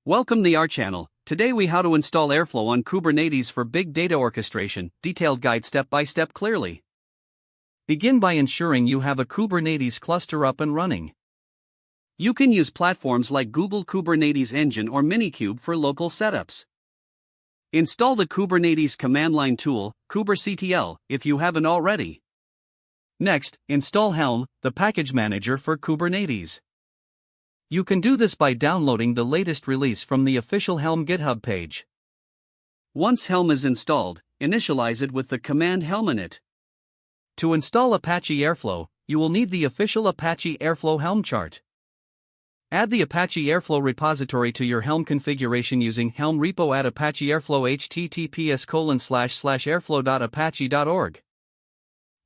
Welcome to our channel. Today we how to install Airflow on Kubernetes for big data orchestration. Detailed guide step by step clearly. Begin by ensuring you have a Kubernetes cluster up and running. You can use platforms like Google Kubernetes Engine or Minikube for local setups. Install the Kubernetes command line tool, kubectl, if you haven't already. Next, install Helm, the package manager for Kubernetes. You can do this by downloading the latest release from the official Helm GitHub page. Once Helm is installed, initialize it with the command helm init. To install Apache Airflow, you will need the official Apache Airflow Helm chart. Add the Apache Airflow repository to your Helm configuration using Helm repo at Apache Airflow https://airflow.apache.org.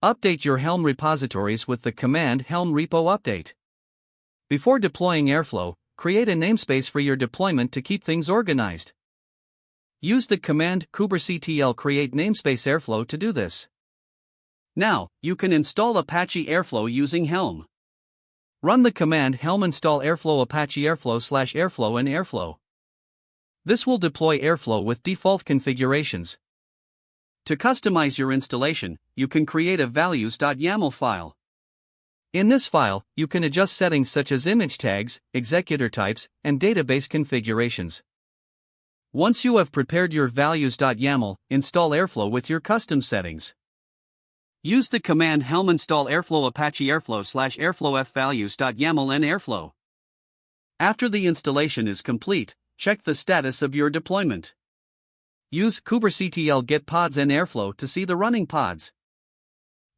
Update your Helm repositories with the command helm repo update. Before deploying Airflow, create a namespace for your deployment to keep things organized. Use the command kubectl create namespace Airflow to do this. Now, you can install Apache Airflow using Helm. Run the command helm install Airflow Apache Airflow/Airflow and Airflow. This will deploy Airflow with default configurations. To customize your installation, you can create a values.yaml file. In this file, you can adjust settings such as image tags, executor types, and database configurations. Once you have prepared your values.yaml, install Airflow with your custom settings. Use the command helm install Airflow Apache Airflow/Airflow fvalues.yaml and Airflow. After the installation is complete, check the status of your deployment. Use kubectl get pods and Airflow to see the running pods.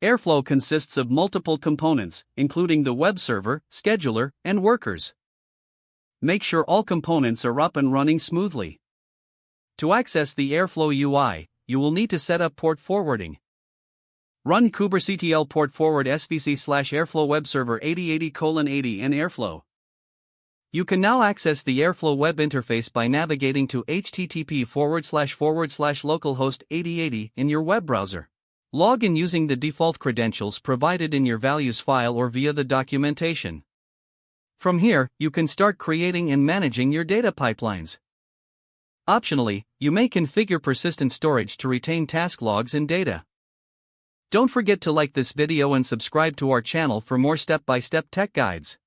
Airflow consists of multiple components, including the web server, scheduler, and workers. Make sure all components are up and running smoothly. To access the Airflow UI, you will need to set up port forwarding. Run kubectl port forward svc/airflow web server 8080:80 and Airflow. You can now access the Airflow web interface by navigating to http://localhost 8080 in your web browser. Log in using the default credentials provided in your values file or via the documentation. From here, you can start creating and managing your data pipelines. Optionally, you may configure persistent storage to retain task logs and data. Don't forget to like this video and subscribe to our channel for more step-by-step tech guides.